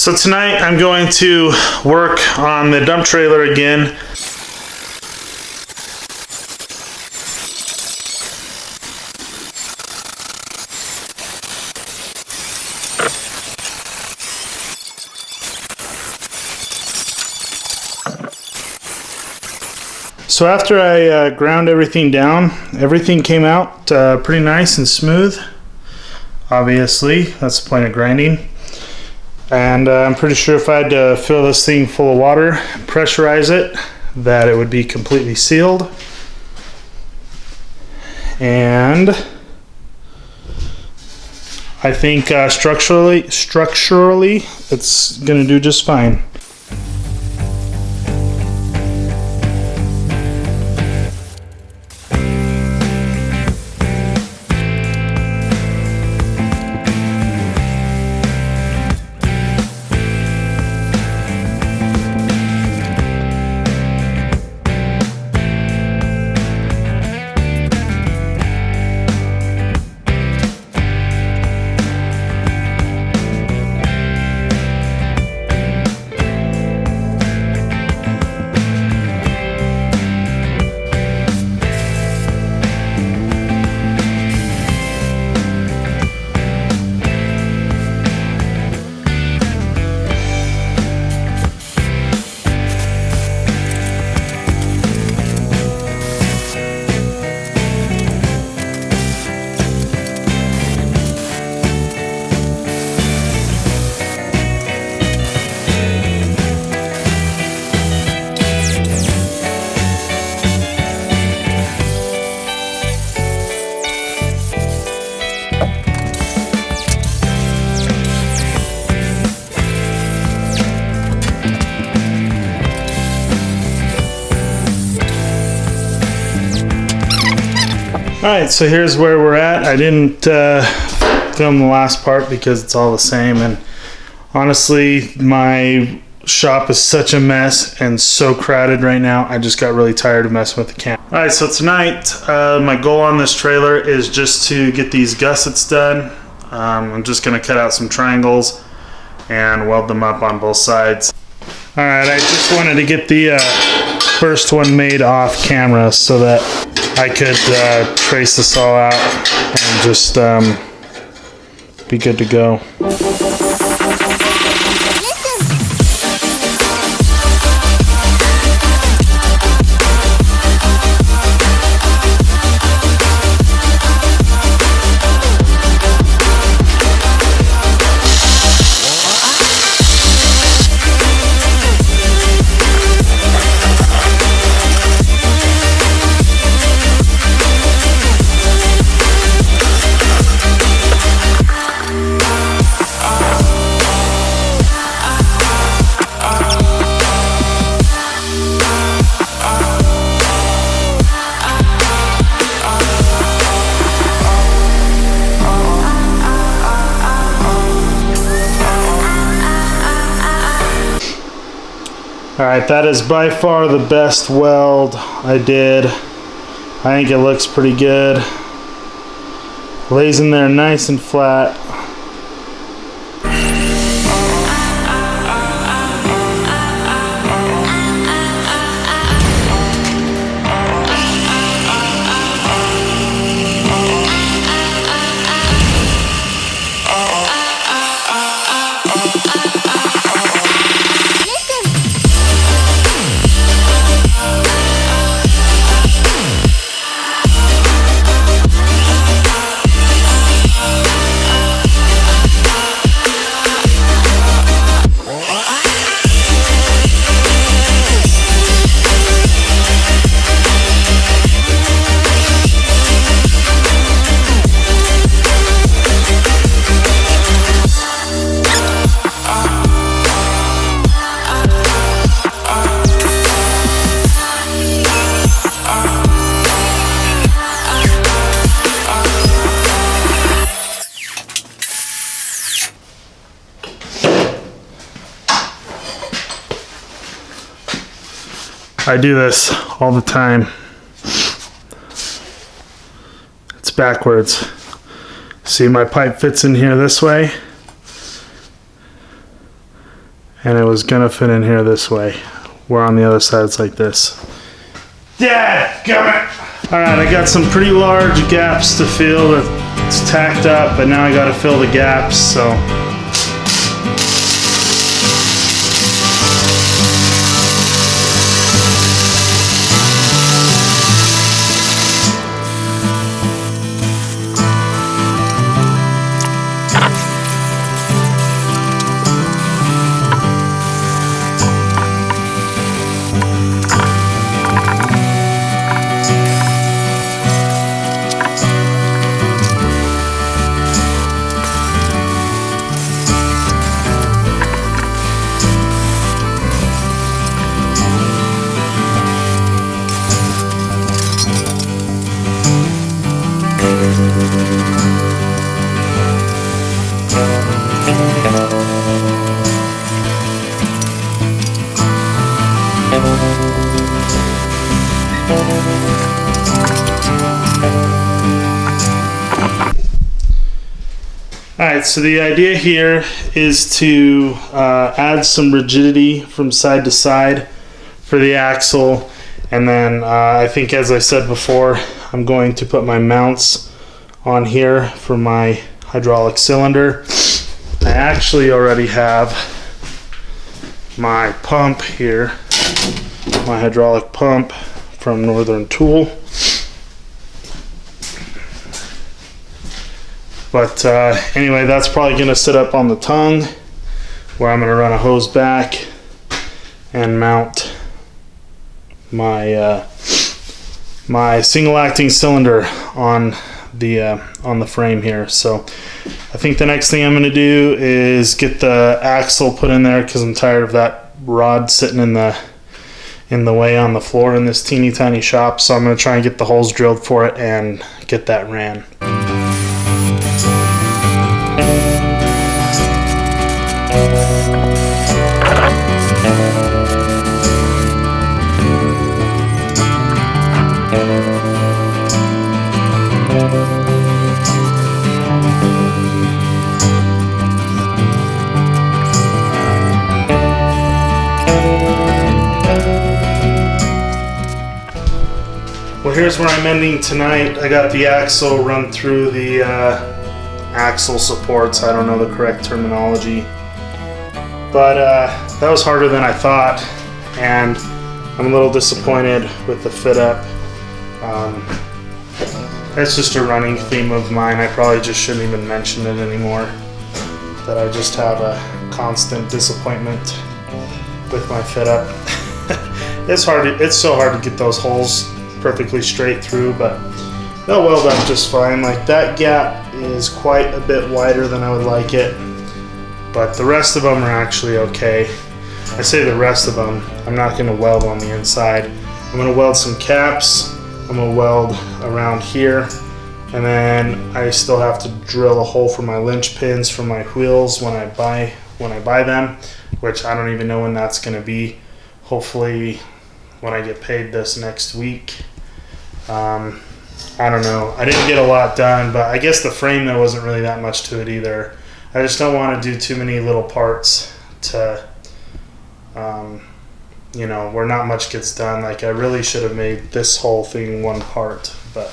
So tonight I'm going to work on the dump trailer again. So after I ground everything down, everything came out pretty nice and smooth. Obviously, that's the point of grinding. And I'm pretty sure if I had to fill this thing full of water, pressurize it, that it would be completely sealed. And I think structurally, it's gonna do just fine. Alright, so here's where we're at. I didn't film the last part because it's all the same, and honestly my shop is such a mess and so crowded right now. I just got really tired of messing with the camera. Alright, so tonight my goal on this trailer is just to get these gussets done. I'm just going to cut out some triangles and weld them up on both sides. Alright, I just wanted to get the first one made off camera so that I could trace this all out and just be good to go. Alright, that is by far the best weld I did. I think it looks pretty good. Lays in there nice and flat. I do this all the time. It's backwards. See, my pipe fits in here this way. and it was gonna fit in here this way, where on the other side it's like this. Dad, come it! All right, I got some pretty large gaps to fill. It's tacked up, but now I gotta fill the gaps, so. Alright, so the idea here is to add some rigidity from side to side for the axle, and then I think, as I said before, I'm going to put my mounts on here for my hydraulic cylinder. I actually already have my pump here, my hydraulic pump from Northern Tool. But anyway, that's probably going to sit up on the tongue, where I'm going to run a hose back and mount my my single acting cylinder on the frame here. So I think the next thing I'm going to do is get the axle put in there, because I'm tired of that rod sitting in the way on the floor in this teeny tiny shop. So I'm going to try and get the holes drilled for it and get that ran. Well, here's where I'm ending tonight. I got the axle run through the axle supports. I don't know the correct terminology, but that was harder than I thought, and I'm a little disappointed with the fit up. That's just a running theme of mine. I probably just shouldn't even mention it anymore, that I just have a constant disappointment with my fit up. It's so hard to get those holes perfectly straight through, but they'll weld up just fine. Like, that gap is quite a bit wider than I would like it, but the rest of them are actually okay. I say the rest of them, I'm not going to weld on the inside. I'm going to weld some caps, I'm going to weld around here, and then I still have to drill a hole for my linch pins for my wheels when I buy them, which I don't even know when that's going to be. Hopefully when I get paid this next week. I don't know. I didn't get a lot done, but I guess the frame, there wasn't really that much to it either. I just don't want to do too many little parts to, you know, where not much gets done. Like, I really should have made this whole thing one part, but